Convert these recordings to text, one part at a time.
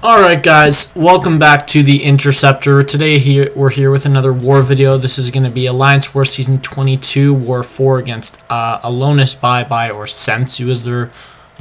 Alright guys, welcome back to the Interceptor. Today we're here with another war video. This is going to be Alliance War Season 22, War 4 against Alonus baia, or SENSU as they're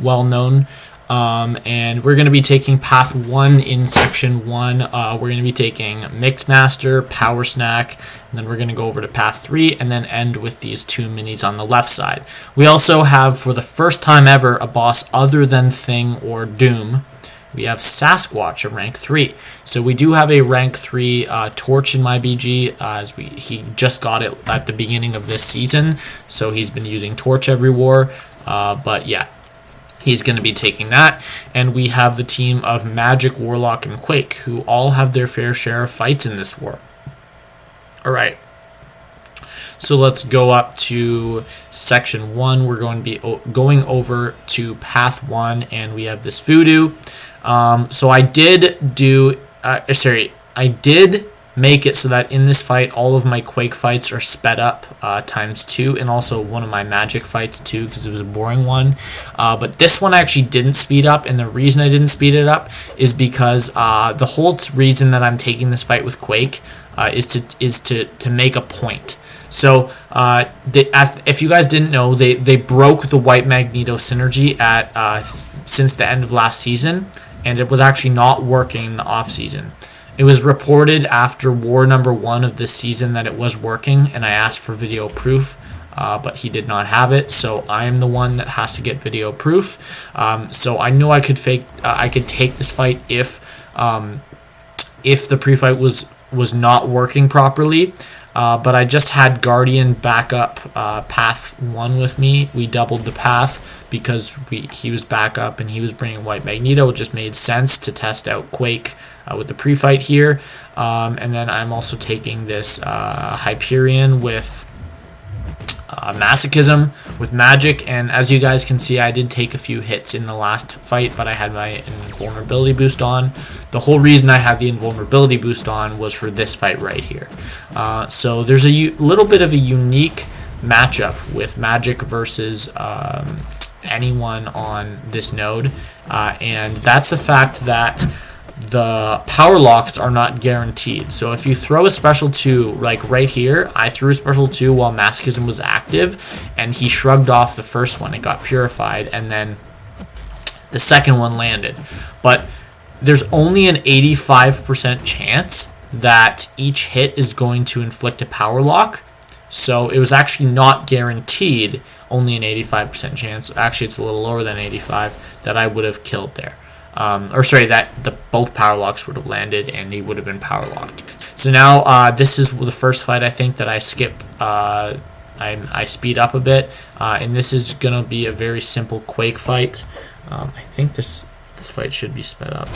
well known. And we're going to be taking Path 1 in Section 1. We're going to be taking Mixmaster, Power Snack, and then we're going to go over to Path 3 and then end with these two minis on the left side. We also have, for the first time ever, a boss other than Thing or Doom. We have Sasquatch at rank 3. So we do have a rank 3 torch in my BG, as he just got it at the beginning of this season. So he's been using torch every war. But yeah, he's going to be taking that. And we have the team of Magic, Warlock, and Quake, who all have their fair share of fights in this war. Alright. So let's go up to Section 1. We're going to be going over to Path 1, and we have this Voodoo. So I did make it so that in this fight, all of my Quake fights are sped up ×2, and also one of my Magic fights too, because it was a boring one. But this one I actually didn't speed up, and the reason I didn't speed it up is because the whole reason that I'm taking this fight with Quake is to make a point. So, if you guys didn't know, they broke the White Magneto synergy since the end of last season, and it was actually not working in the off-season. It was reported after war number 1 of this season that it was working, and I asked for video proof, but he did not have it, so I am the one that has to get video proof. So I knew I could take this fight if the pre-fight was not working properly. But I just had Guardian back up Path 1 with me. We doubled the path because he was back up and he was bringing White Magneto. It just made sense to test out Quake with the pre-fight here. And then I'm also taking this Hyperion with Masochism with Magic, and as you guys can see, I did take a few hits in the last fight, but I had my invulnerability boost on. The whole reason I had the invulnerability boost on was for this fight right here. So there's a little bit of a unique matchup with Magic versus anyone on this node, and that's the fact that the power locks are not guaranteed. So if you throw a special 2, like right here, I threw a special 2 while Masochism was active, and he shrugged off the first one. It got purified, and then the second one landed. But there's only an 85% chance that each hit is going to inflict a power lock. So it was actually not guaranteed, only an 85% chance. Actually, it's a little lower than 85 that I would have killed there. That both power locks would have landed and he would have been power locked. So now this is the first fight I think that I skip. I speed up a bit, and this is gonna be a very simple Quake fight. I think this fight should be sped up.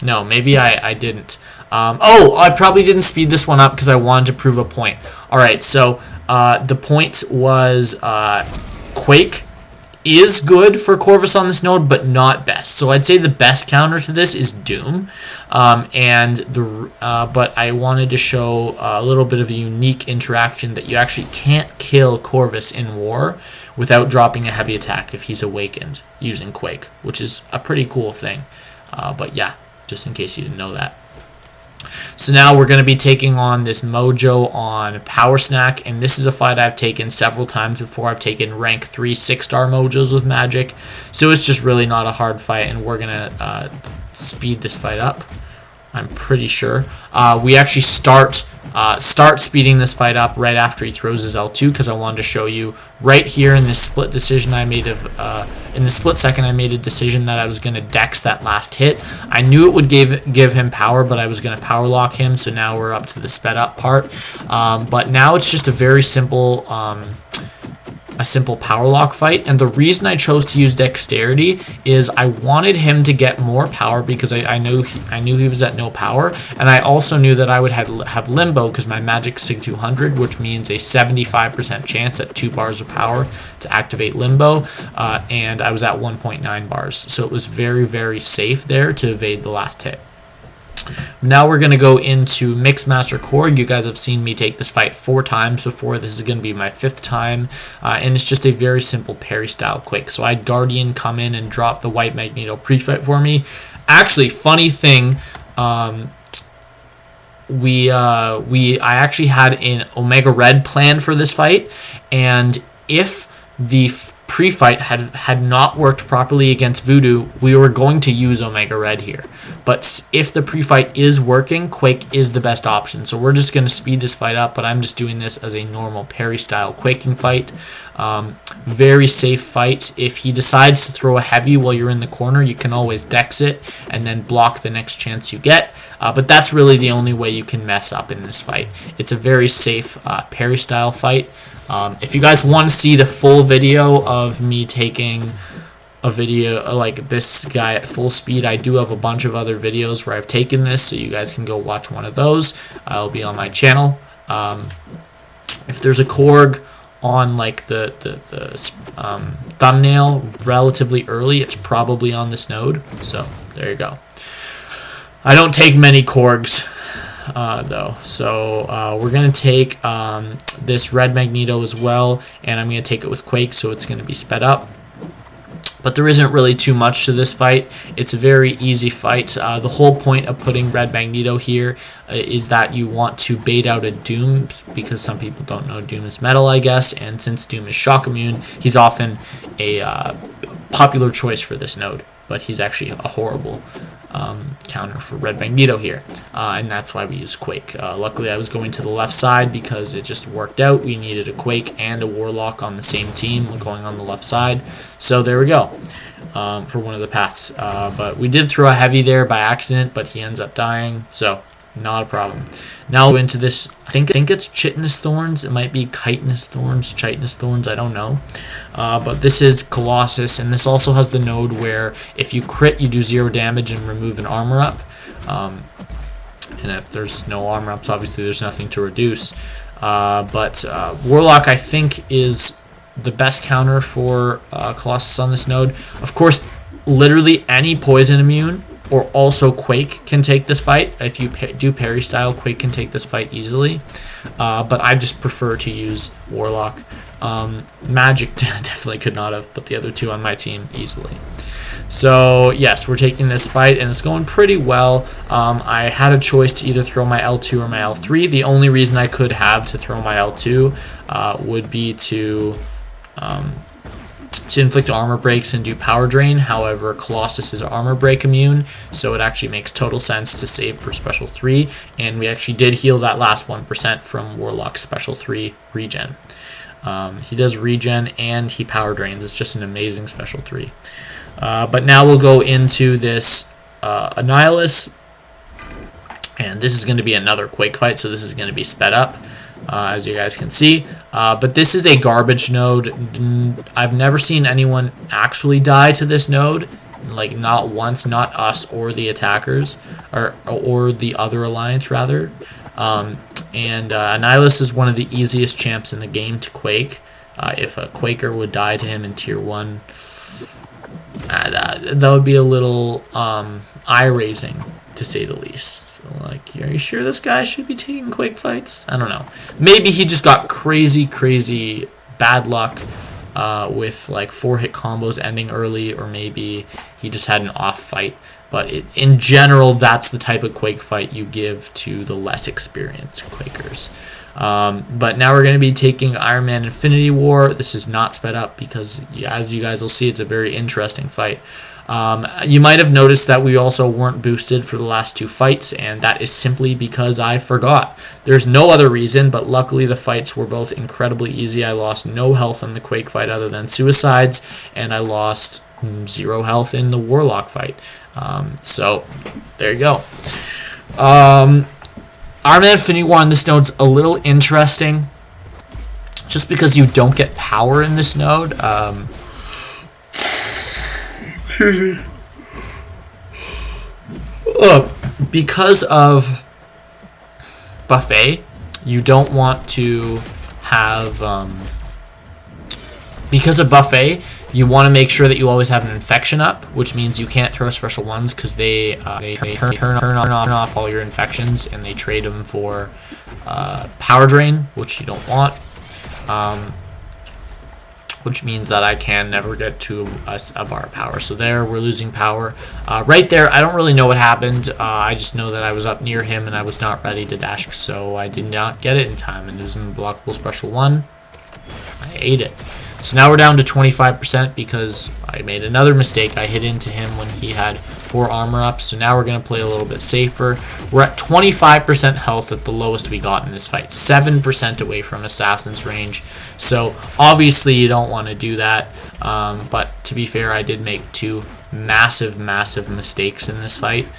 No, maybe I didn't. I probably didn't speed this one up because I wanted to prove a point. Alright, so the point was Quake is good for Corvus on this node, but not best. So I'd say the best counter to this is Doom, but I wanted to show a little bit of a unique interaction that you actually can't kill Corvus in war without dropping a heavy attack if he's awakened using Quake, which is a pretty cool thing. But yeah, just in case you didn't know that. So now we're going to be taking on this Mojo on Power Snack, and this is a fight I've taken several times before. I've taken rank 3 6-star Mojos with Magic, so it's just really not a hard fight, and we're going to speed this fight up, I'm pretty sure. We actually start speeding this fight up right after he throws his L2, because I wanted to show you right here in this split decision I made in the split second I made a decision that I was going to dex that last hit. I knew it would give him power, but I was going to power lock him, so now we're up to the sped up part. But now it's just a very simple power lock fight, and the reason I chose to use dexterity is I wanted him to get more power because I knew he was at no power, and I also knew that I would have limbo because my Magic Sig 200, which means a 75% chance at 2 bars of power to activate limbo, and I was at 1.9 bars, so it was very, very safe there to evade the last hit. Now we're going to go into Mixmaster Korg. You guys have seen me take this fight 4 times before. This is going to be my 5th time, and it's just a very simple parry style Quake. So I had Guardian come in and drop the White Magneto pre-fight for me. Actually, funny thing, I actually had an Omega Red plan for this fight, and if the pre-fight had not worked properly against Voodoo, we were going to use Omega Red here. But if the pre-fight is working, Quake is the best option. So we're just going to speed this fight up, but I'm just doing this as a normal parry-style Quaking fight. Very safe fight. If he decides to throw a heavy while you're in the corner, you can always dex it and then block the next chance you get. But that's really the only way you can mess up in this fight. It's a very safe parry-style fight. If you guys want to see the full video of me taking a video like this guy at full speed, I do have a bunch of other videos where I've taken this, so you guys can go watch one of those. I'll be on my channel. If there's a Korg on like the thumbnail relatively early, it's probably on this node. So there you go. I don't take many Korgs though, so we're gonna take this Red Magneto as well, and I'm gonna take it with Quake, so it's gonna be sped up. But there isn't really too much to this fight. It's a very easy fight. The whole point of putting Red Magneto here is that you want to bait out a Doom, because some people don't know Doom is metal, I guess, and since Doom is shock immune, he's often a popular choice for this node, but he's actually a horrible counter for Red Magneto here, and that's why we use Quake. Luckily I was going to the left side because it just worked out. We needed a Quake and a Warlock on the same team going on the left side, so there we go for one of the paths. But we did throw a heavy there by accident, but he ends up dying, so not a problem. Now we'll go into this, I think it's Chitinous Thorns, it might be Chitinous Thorns, I don't know. But this is Colossus, and this also has the node where if you crit, you do 0 damage and remove an armor up. And if there's no armor ups, obviously there's nothing to reduce. But Warlock, I think, is the best counter for Colossus on this node. Of course, literally any poison immune or also Quake can take this fight. If you do parry style, Quake can take this fight easily. But I just prefer to use Warlock. Magic definitely could not have put the other two on my team easily. So yes, we're taking this fight, and it's going pretty well. I had a choice to either throw my L2 or my L3. The only reason I could have to throw my L2 would be to inflict armor breaks and do power drain. However, Colossus is armor break immune, so it actually makes total sense to save for special 3, and we actually did heal that last 1% from Warlock's special 3 regen. He does regen and he power drains. It's just an amazing special 3. But now we'll go into this Annihilus, and this is going to be another Quake fight, so this is going to be sped up, as you guys can see. But this is a garbage node. I've never seen anyone actually die to this node, like not once, not us or the attackers, or the other alliance rather. And Annihilus is one of the easiest champs in the game to Quake. If a Quaker would die to him in tier 1, that would be a little eye-raising, to say the least. Like, are you sure this guy should be taking Quake fights? I don't know. Maybe he just got crazy bad luck with like 4-hit combos ending early, or maybe he just had an off fight. But in general, that's the type of Quake fight you give to the less experienced Quakers. But now we're going to be taking Iron Man Infinity War. This is not sped up because, as you guys will see, it's a very interesting fight. You might have noticed that we also weren't boosted for the last 2 fights, and that is simply because I forgot. There's no other reason, but luckily the fights were both incredibly easy. I lost no health in the Quake fight other than suicides, and I lost 0 health in the Warlock fight. So there you go. Iron Man Infinity War on this node's a little interesting, just because you don't get power in this node. Because of buffet, you don't want to have Because of buffet, you want to make sure that you always have an infection up, which means you can't throw special ones because they turn off all your infections, and they trade them for power drain, which you don't want. Which means that I can never get to a bar of power. So there, we're losing power. Right there, I don't really know what happened. I just know that I was up near him and I was not ready to dash, so I did not get it in time, and it was an unblockable special 1. I ate it. So now we're down to 25% because I made another mistake. I hit into him when he had 4 armor up. So now we're going to play a little bit safer. We're at 25% health at the lowest we got in this fight. 7% away from Assassin's range. So obviously you don't want to do that. But to be fair, I did make 2 massive mistakes in this fight.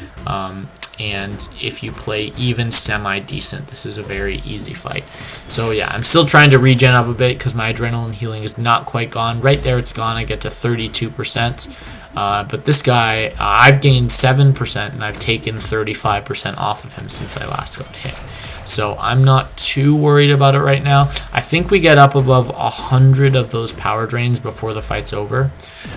And if you play even semi-decent, this is a very easy fight. So yeah, I'm still trying to regen up a bit because my adrenaline healing is not quite gone. Right there, it's gone. I get to 32%. But this guy, I've gained 7%, and I've taken 35% off of him since I last got hit. So I'm not too worried about it right now. I think we get up above 100 of those power drains before the fight's over.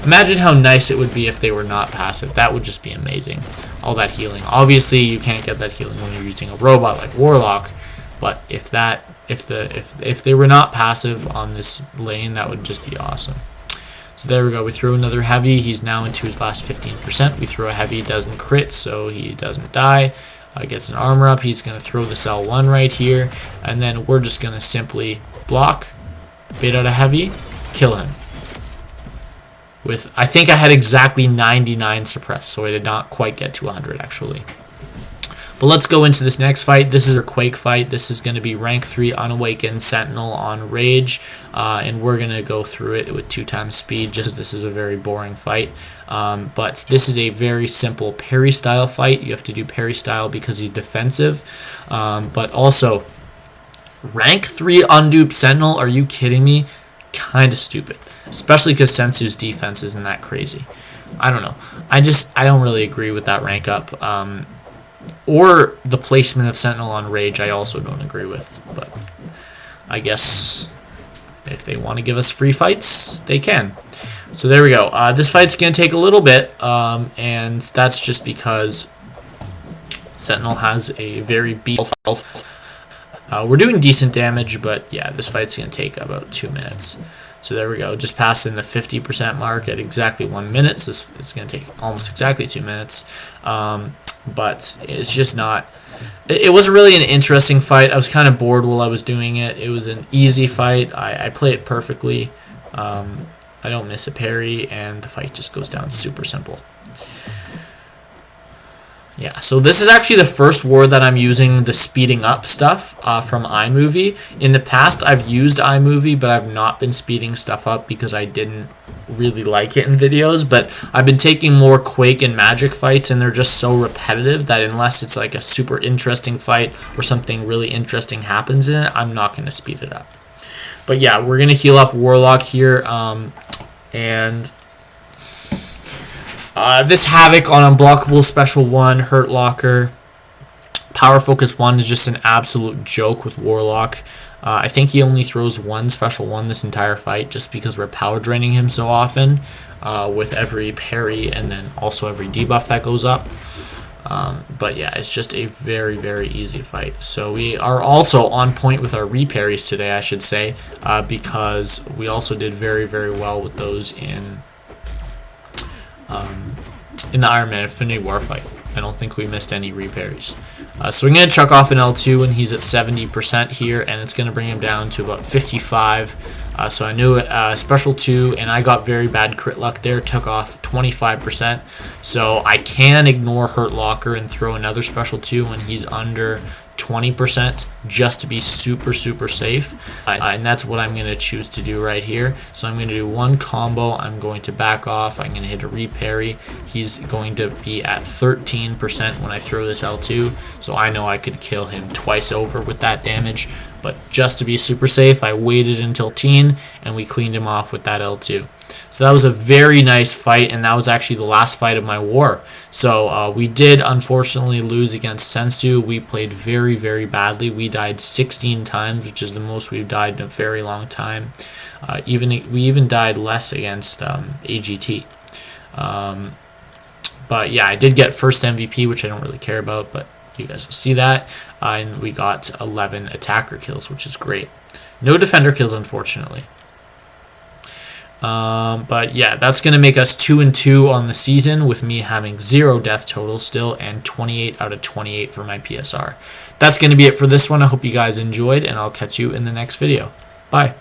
Imagine how nice it would be if they were not passive. That would just be amazing. All that healing. Obviously, you can't get that healing when you're using a robot like Warlock, but if they were not passive on this lane, that would just be awesome. So there we go. We throw another heavy. He's now into his last 15%. We throw a heavy, doesn't crit, so he doesn't die. Gets an armor up. He's going to throw this L1 right here, and then we're just going to simply block, bait out a heavy, kill him. I think I had exactly 99 suppressed, so I did not quite get to 100 actually. But let's go into this next fight. This is a Quake fight. This is going to be rank 3 Unawakened Sentinel on Rage, and we're going to go through it with 2 times speed, just as this is a very boring fight. But this is a very simple parry style fight. You have to do parry style because he's defensive. But also, rank 3 Undupe Sentinel, are you kidding me? Kind of stupid. Especially because Sensu's defense isn't that crazy. I don't know. I don't really agree with that rank up. Or the placement of Sentinel on Rage, I also don't agree with. But I guess if they want to give us free fights, they can. So there we go. This fight's going to take a little bit, and that's just because Sentinel has a very beat health. We're doing decent damage, but yeah, this fight's going to take about 2 minutes. So there we go, just passing the 50% mark at exactly 1 minute. So it's going to take almost exactly 2 minutes. But it's just not... It wasn't really an interesting fight. I was kind of bored while I was doing it. It was an easy fight. I play it perfectly. I don't miss a parry, and the fight just goes down super simple. Yeah, so this is actually the first war that I'm using the speeding up stuff from iMovie. In the past, I've used iMovie, but I've not been speeding stuff up because I didn't really like it in videos. But I've been taking more Quake and Magic fights, and they're just so repetitive that unless it's like a super interesting fight or something really interesting happens in it, I'm not going to speed it up. But yeah, we're going to heal up Warlock here, and... this Havoc on Unblockable Special 1, Hurt Locker, Power Focus 1 is just an absolute joke with Warlock. I think he only throws 1 Special 1 this entire fight just because we're power draining him so often with every parry and then also every debuff that goes up. But yeah, it's just a very, very easy fight. So we are also on point with our reparries today, I should say, because we also did very, very well with those in the Iron Man Infinity War fight. I don't think we missed any reparries. So we're going to chuck off an L2, and he's at 70% here, and it's going to bring him down to about 55. So I knew Special 2, and I got very bad crit luck there, took off 25%. So I can ignore Hurt Locker and throw another Special 2 when he's under 20% just to be super, super safe. And that's what I'm going to choose to do right here. So I'm going to do 1 combo. I'm going to back off. I'm going to hit a reparry. He's going to be at 13% when I throw this L2. So I know I could kill him twice over with that damage. But just to be super safe, I waited until teen, and we cleaned him off with that L2. So that was a very nice fight, and that was actually the last fight of my war. So we did unfortunately lose against SENSU. We played very, very badly. We died 16 times, which is the most we've died in a very long time. We even died less against AGT. But yeah, I did get first MVP, which I don't really care about, but you guys will see that. And we got 11 attacker kills, which is great. No defender kills, unfortunately. But yeah, that's going to make us 2-2 on the season, with me having 0 death total still and 28 out of 28 for my PSR. That's going to be it for this one. I hope you guys enjoyed, and I'll catch you in the next video. Bye.